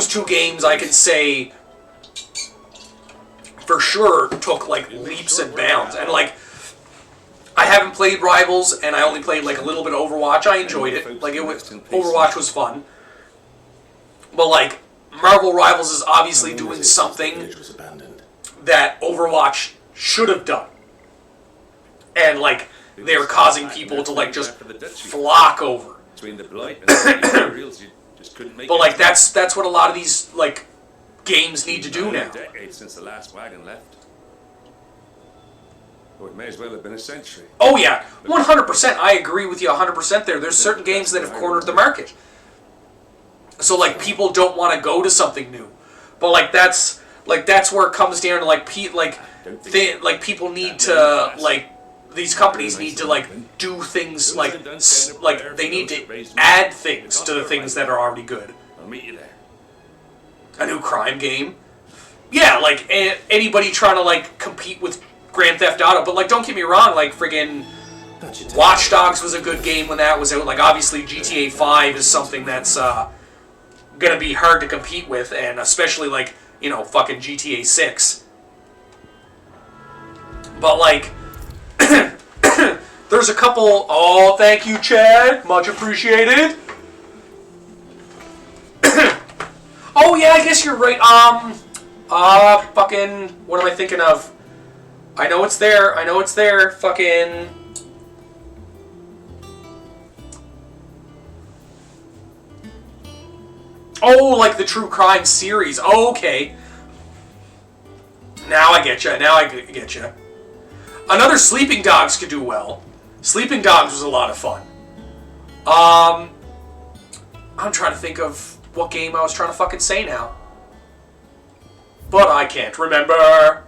those two games I can say for sure took like leaps and bounds. And like, I haven't played Rivals, and I only played like a little bit of Overwatch. I enjoyed it. Like, Overwatch was fun. But like, Marvel Rivals is obviously doing something that Overwatch should have done. And like, they're causing people to like just flock over. But like, that's what a lot of these like games need to do now. Since the last wagon left. Or it may as well have been a century. Oh yeah, 100%. I agree with you 100% there. There's certain games that have cornered the market. So like, people don't want to go to something new. But like, that's where it comes down to like people need to like, these companies need to like do things like they need to add things to the things that are already good. I'll meet you there. A new crime game. Yeah, like anybody trying to like compete with Grand Theft Auto, but like, don't get me wrong, like friggin' Watch Dogs was a good game when that was out. Like, obviously GTA 5 is something that's gonna be hard to compete with, and especially like, you know, fucking GTA 6. But like, there's a couple. Oh, thank you, Chad. Much appreciated. Oh yeah, I guess you're right. Fucking, what am I thinking of? I know it's there. Fucking. Oh, like the True Crime series. Oh, okay. Now I get you. Another Sleeping Dogs could do well. Sleeping Dogs was a lot of fun. I'm trying to think of what game I was trying to fucking say now. But I can't remember.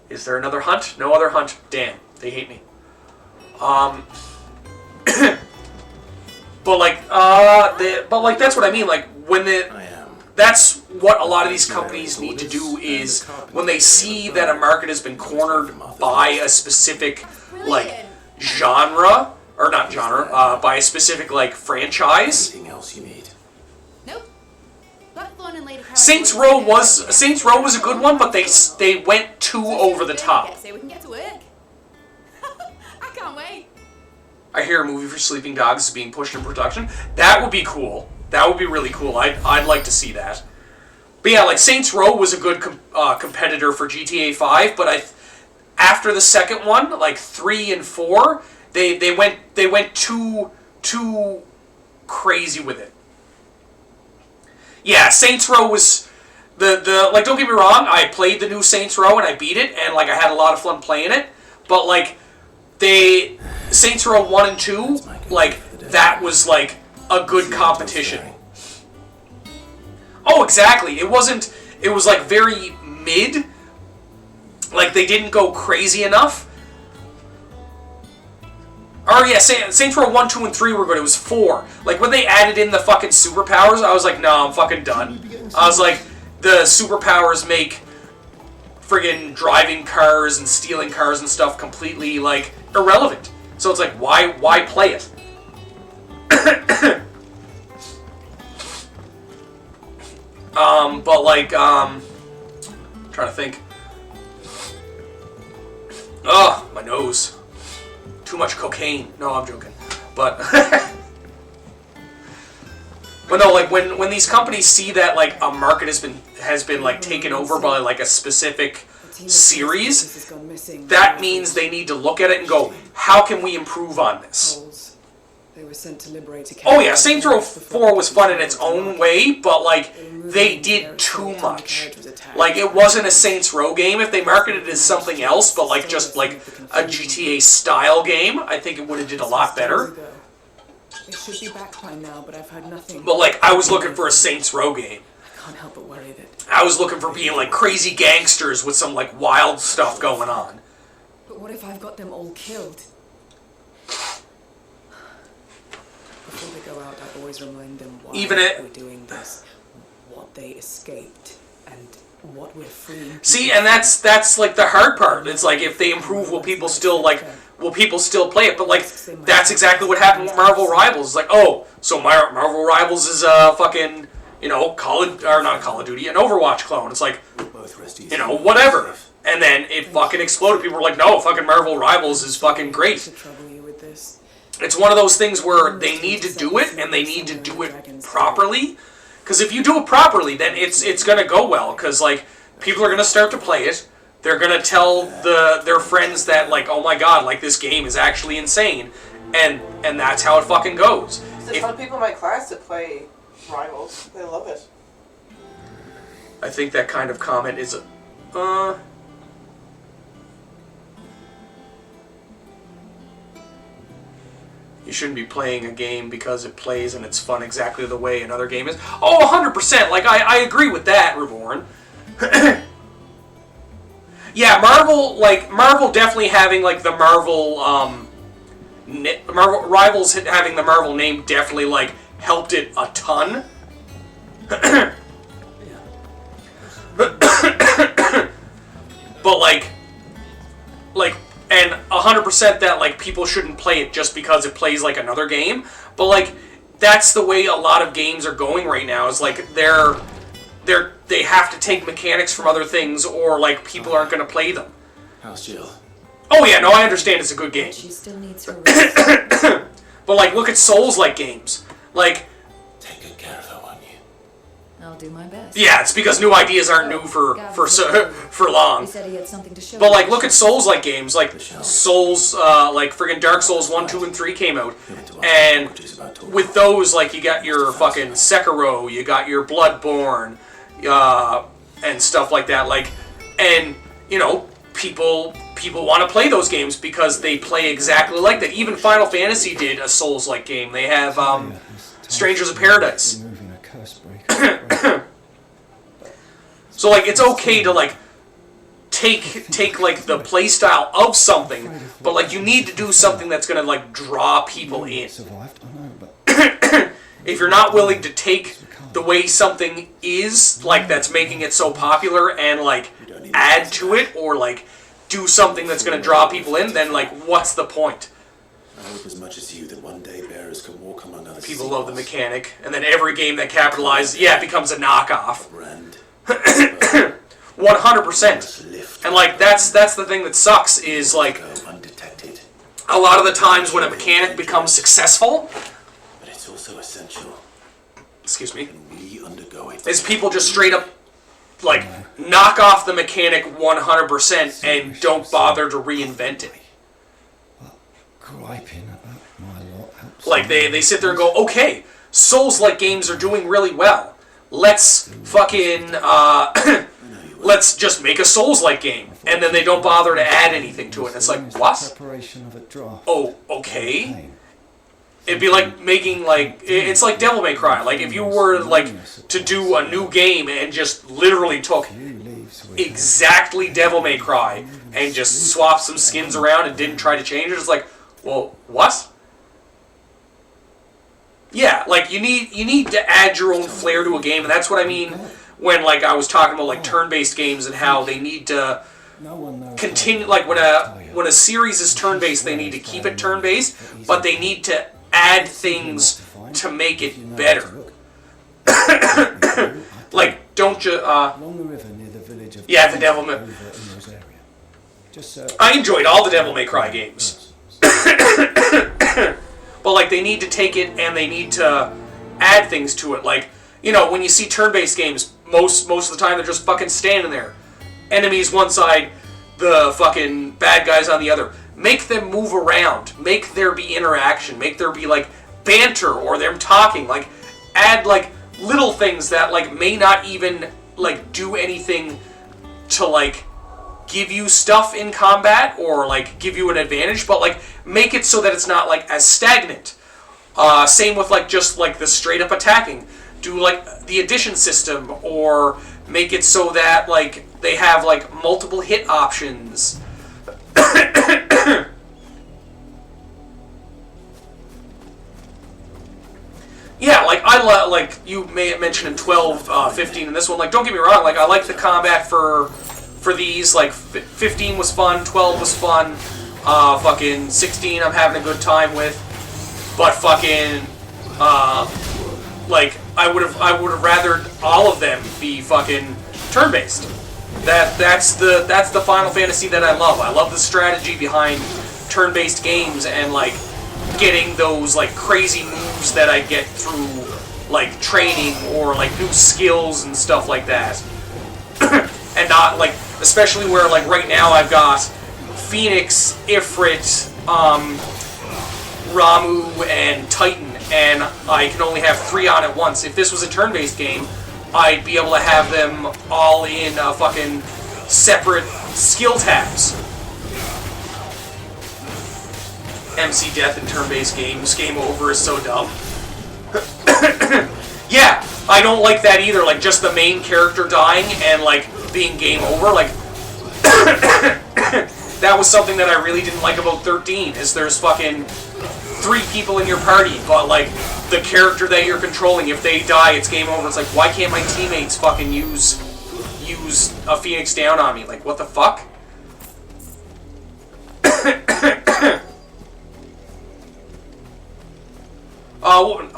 Is there another hunt? No other hunt. Damn, they hate me. But like, that's what I mean. Like, that's what a lot of these companies need to do is when they see that a market has been cornered by a specific like genre, or not genre, by a specific like franchise. Anything else you need? Nope. Saints Row was a good one, but they went too over the top. Say we can get to work. I can't wait. I hear a movie for Sleeping Dogs is being pushed in production. That would be cool. That would be really cool. I'd like to see that. But yeah, like Saints Row was a good competitor for GTA 5, but after the second one, like 3 and 4, they went too crazy with it. Yeah, Saints Row was the like, don't get me wrong, I played the new Saints Row and I beat it, and like I had a lot of fun playing it, but like Saints Row 1 and 2, like that was like a good competition. Oh, exactly. It was like very mid. Like they didn't go crazy enough. Oh yeah, Saints Row 1, 2, and 3 were good. It was 4. Like, when they added in the fucking superpowers, I was like, no, I'm fucking done. I was like, the superpowers make friggin' driving cars and stealing cars and stuff completely, like, irrelevant. So it's like, why play it? But like, I'm trying to think. Ugh, my nose. Too much cocaine. No, I'm joking. But but no, like when these companies see that like a market has been like taken over by like a specific series, that means they need to look at it and go, how can we improve on this? They were sent to liberate Oh yeah, Saints Row 4 was fun in its own way, but like they did too much. Like it wasn't a Saints Row game. If they marketed it as something else, but like just like a GTA style game, I think it would have did a lot better. They should be back by now, but I've heard nothing. But like I was looking for a Saints Row game. I can't help but worry that I was looking for being like crazy gangsters with some like wild stuff going on. But what if I've got them all killed? Before they go out, I always remind them why we're doing this, what they escaped, and what we're freeing. See, and that's like the hard part. It's like if they improve, will people still play it? But like that's exactly what happened with Marvel Rivals. It's like, oh, so Marvel Rivals is fucking you know, not Call of Duty, an Overwatch clone. It's like, Both rest easy. you know, whatever. And then it fucking exploded. People were like, no, fucking Marvel Rivals is fucking great. To trouble you with this. It's one of those things where they need to do it, and they need to do it properly. Because if you do it properly, then it's going to go well. Because, like, people are going to start to play it. They're going to tell their friends that, like, oh my god, like, this game is actually insane. And that's how it fucking goes. There's some people in my class that play Rivals. They love it. I think that kind of comment is... You shouldn't be playing a game because it plays and it's fun exactly the way another game is. Oh, 100%! Like, I agree with that, Reborn. Yeah, Marvel definitely having, like, the Marvel Rivals having the Marvel name definitely, like, helped it a ton. But, like, and 100% that, like, people shouldn't play it just because it plays like another game. But, like, that's the way a lot of games are going right now. Is like they have to take mechanics from other things, or like people aren't going to play them. How's Jill? Oh yeah, no, I understand it's a good game. She still needs her rest. But like, look at Souls-like games. Like, Take good care of her, won't you? I'll do my best. yeah, it's because new ideas aren't new for long. He said he had something to show. But like, look at Souls-like games, like Souls, like friggin' Dark Souls 1, 2, and 3 came out, and with those, like, you got your fucking Sekiro, you got your Bloodborne, and stuff like that. Like, and you know, people want to play those games because they play exactly like that. Even Final Fantasy did a Souls-like game. They have Strangers of Paradise. So like, it's okay to like take like the play style of something, but like you need to do something that's gonna like draw people in. If you're not willing to take the way something is, like, that's making it so popular, and like add to it, or like do something that's gonna draw people in, then like what's the point? I hope as much as you that one day bearers can walk among other People love the mechanic, and then every game that capitalizes, yeah, it becomes a knockoff. Brand. 100%. And like that's the thing that sucks, is like Undetected. a lot of the times when a mechanic becomes successful, But it's also essential. excuse me, And we undergo it. is people just straight up like knock off the mechanic 100% and don't bother to reinvent it. Griping about my lot helps. Like they sit there and go, okay, Souls-like games are doing really well. Let's fucking let's just make a Souls-like game, and then they don't bother to add anything to it. It's like, what? Preparation of a draft. Oh, okay. It'd be like making, like, it's like Devil May Cry. Like, if you were, like, to do a new game and just literally took exactly Devil May Cry and just swapped some skins around and didn't try to change it, it's like, well, what? Yeah, like, you need to add your own flair to a game, and that's what I mean when, like, I was talking about, like, turn-based games and how they need to continue, like, when a series is turn-based, they need to keep it turn-based, but they need to add things to make it better. Like, don't you, Along the river near the village of yeah, the Devil May... I enjoyed all the Devil May Cry games. But, like, they need to take it and they need to add things to it. Like, you know, when you see turn-based games, most of the time they're just fucking standing there. Enemies one side, the fucking bad guys on the other. Make them move around. Make there be interaction. Make there be, like, banter or them talking. Like, add, like, little things that, like, may not even, like, do anything to, like, give you stuff in combat or, like, give you an advantage, but, like, make it so that it's not, like, as stagnant. Same with, like, just, like, the straight-up attacking. Do, like, the addition system, or make it so that, like, they have, like, multiple hit options. Yeah, like, like, you may have mentioned in 12, 15, and this one, like, don't get me wrong, like, I like the combat for these, like, 15 was fun, 12 was fun, fucking 16 I'm having a good time with, but fucking, like I would have rathered all of them be fucking turn-based. That's the Final Fantasy that I love. I love the strategy behind turn-based games and like getting those like crazy moves that I get through like training or like new skills and stuff like that. And not like, especially where like right now I've got Phoenix, Ifrit, Ramu, and Titan, and I can only have 3 on at once. If this was a turn-based game, I'd be able to have them all in fucking separate skill tabs. MC death in turn-based games, game over is so dumb. Yeah, I don't like that either, like just the main character dying and like being game over, like that was something that I really didn't like about 13, is there's fucking 3 people in your party, but like the character that you're controlling, if they die, it's game over. It's like, why can't my teammates fucking use a Phoenix down on me? Like, what the fuck?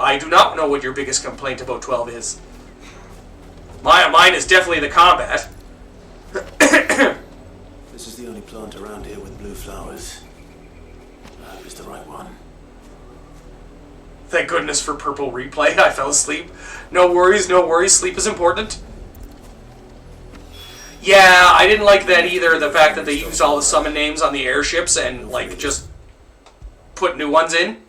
I do not know what your biggest complaint about 12 is. Mine is definitely the combat. This is the only plant around here with blue flowers. I hope it's the right one. Thank goodness for purple replay. I fell asleep. No worries, no worries. Sleep is important. Yeah, I didn't like that either. The fact that they used all the summon names on the airships and, like, just put new ones in.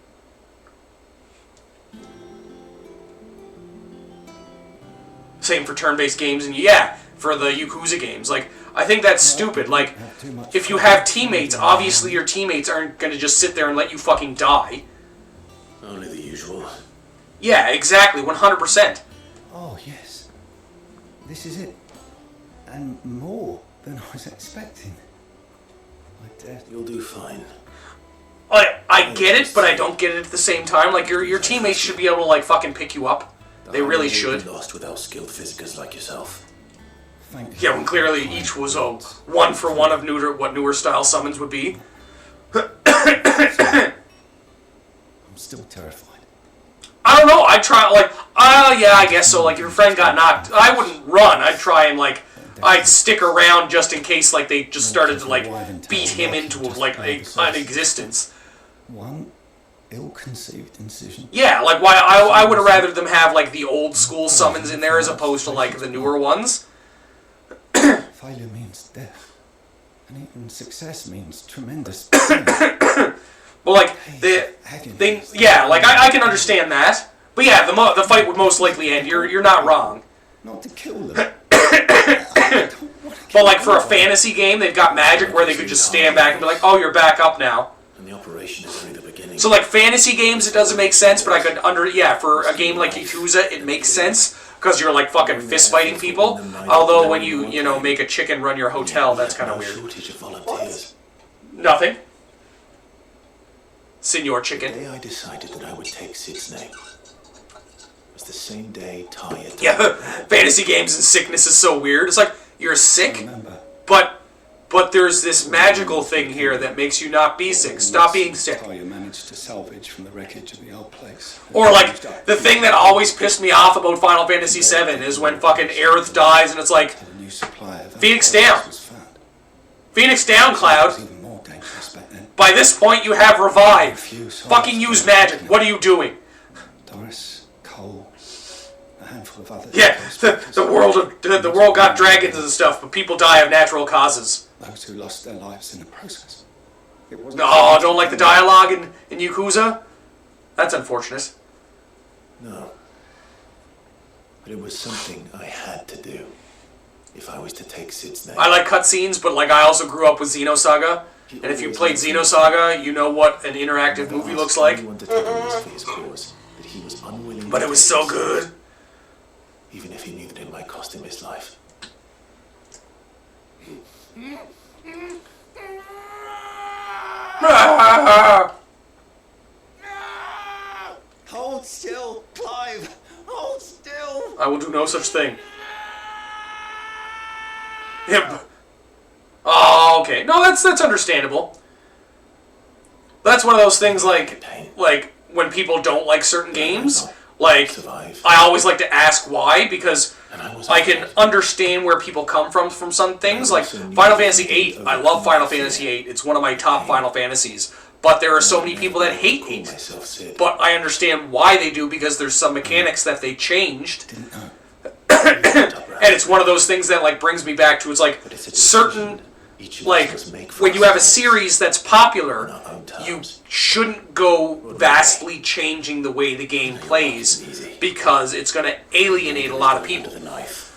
Same for turn-based games, and yeah, for the Yakuza games. Like, I think that's stupid. Like, if you have teammates, obviously your teammates aren't going to just sit there and let you fucking die. Only the usual. Yeah, exactly, 100%. Oh, yes. This is it. And more than I was expecting. I dare. You'll do fine. I get it, but I don't get it at the same time. Like, your teammates should be able to, like, fucking pick you up. They really should. Lost without skilled physicers like yourself. Thank you. Yeah, when clearly each was a 1-for-1 of what newer style summons would be. I'm still terrified. I don't know, I'd try, like, yeah, I guess so. Like, if your friend got knocked, I wouldn't run. I'd try and, like, I'd stick around just in case, like, they just started to, like, beat him into, like, an existence. One ill-conceived incision. Yeah, like, why I would have rather them have, like, the old school summons in there as opposed to, like, the newer ones. Failure means death. And even success means tremendous pain. But, like, yeah, like, I can understand that. But yeah, the fight would most likely end. You're not wrong. Not to kill them. But, like, for a fantasy game, they've got magic where they could just stand back and be like, oh, you're back up now. And the operation is only the beginning. So, like, fantasy games, it doesn't make sense, but I could for a game like Yakuza, it makes sense, because you're, like, fucking fist-fighting people. Although, when you know, make a chicken run your hotel, that's kind of weird. Shortage of volunteers. Nothing. Senor The Chicken. day I decided that I would take Sid's name was the same day Talia died. Yeah, fantasy games and sickness is so weird. It's like, you're sick, Remember, but there's this magical thing here that makes you not be sick. Stop being sick. Talia managed to salvage from the wreckage of the old place. Or, like, the thing that always pissed me off about Final Fantasy VII is when fucking Aerith dies and it's like, A new supply of Phoenix antibiotics down. was found. Phoenix down, It Cloud. was even more dangerous back then. By this point, you have Revive. Fucking use magic. What are you doing? Doris, Cole, a handful of others. Yeah, the world got dragons and stuff, but people die of natural causes. Those who lost their lives in the process. It wasn't. No, don't like the dialogue in Yakuza? That's unfortunate. No. But it was something I had to do if I was to take Sid's name. I like cutscenes, but like I also grew up with Xenosaga. And if you played Xenosaga, you know what an interactive movie looks like. Anyone to take a risk for his cause, that he was unwilling But to it was take so himself, good. even if he knew that it might cost him his life. Hold still, Clive! Hold still! I will do no such thing. Yep. Oh, okay. No, that's understandable. That's one of those things like when people don't like certain games, Like, survive. I always like to ask why, because And I was I can understand where people come from some things. Like, Final Fantasy VIII, I love Final Fantasy VIII. It's one of my top Final Fantasies. But there are so many people that hate call 8. myself Sid. But I understand why they do, because there's some mechanics that they changed. Didn't know. And it's one of those things that, like, brings me back to, it's like, But it's a certain, decision each of like, us make for when you have a ourselves. series that's popular, On our own you terms. shouldn't go vastly changing the way the game plays, because it's going to alienate a lot of people. Under the knife.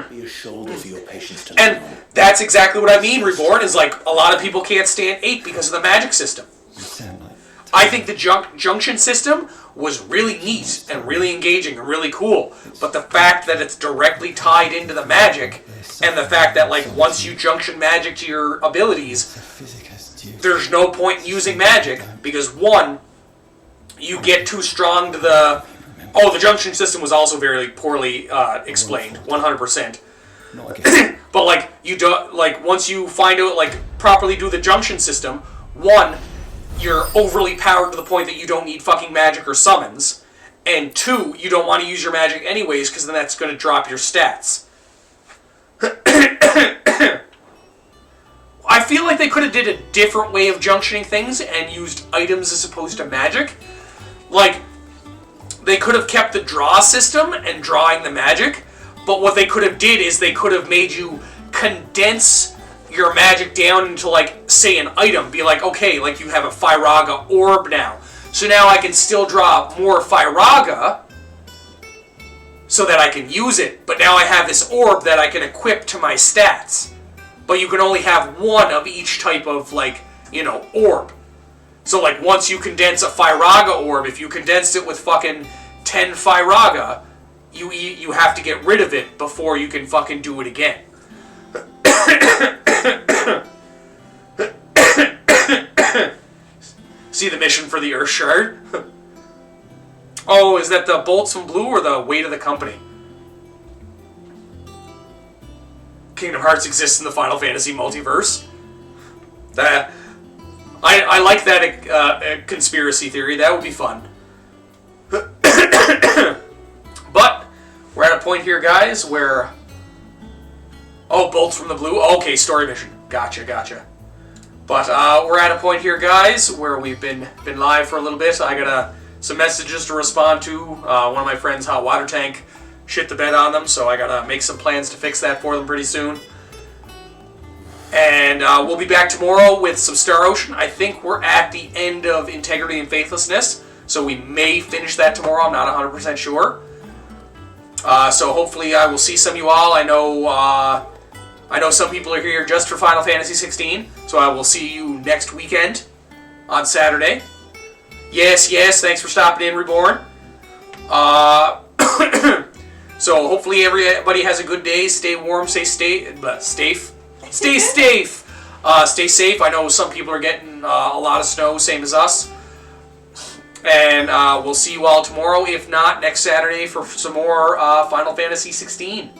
Be a shoulder for your patients to And lean on. that's exactly what I mean, Reborn, is like, a lot of people can't stand 8 because of the magic system. You sound like I think the junction system was really neat and really engaging and really cool, but the fact that it's directly tied into the magic, and the fact that, like, once you junction magic to your abilities, physic has due. there's no point in using magic, because one, you get too strong to the... Oh, the junction system was also very poorly explained, 100%. Not again. But, like, you don't, like, once you find out, like, properly do the junction system, one, you're overly powered to the point that you don't need fucking magic or summons, and two, you don't want to use your magic anyways, because then that's going to drop your stats. I feel like they could have did a different way of junctioning things and used items as opposed to magic. Like, they could have kept the draw system and drawing the magic, but what they could have did is they could have made you condense your magic down into, like, say, an item. Be like, okay, like, you have a Firaga orb now. So now I can still draw more Firaga so that I can use it, but now I have this orb that I can equip to my stats. But you can only have one of each type of, like, you know, orb. So, like, once you condense a Firaga orb, if you condensed it with fucking 10 Firaga, you have to get rid of it before you can fucking do it again. See the mission for the Earth Shard? Oh, is that the bolts from blue or the weight of the company? Kingdom Hearts exists in the Final Fantasy multiverse. I like that conspiracy theory. That would be fun. But we're at a point here, guys, where... Oh, bolts from the blue? Okay, story mission. Gotcha. But we're at a point here, guys, where we've been live for a little bit. I got some messages to respond to. One of my friends' hot water tank shit the bed on them, so I gotta make some plans to fix that for them pretty soon. And we'll be back tomorrow with some Star Ocean. I think we're at the end of Integrity and Faithlessness, so we may finish that tomorrow. I'm not 100% sure. So hopefully I will see some of you all. I know some people are here just for Final Fantasy 16, so I will see you next weekend on Saturday. Yes, thanks for stopping in, Reborn. So hopefully everybody has a good day. Stay warm, stay safe. Stay safe. Stay safe. I know some people are getting a lot of snow, same as us. And we'll see you all tomorrow, if not next Saturday, for some more Final Fantasy 16.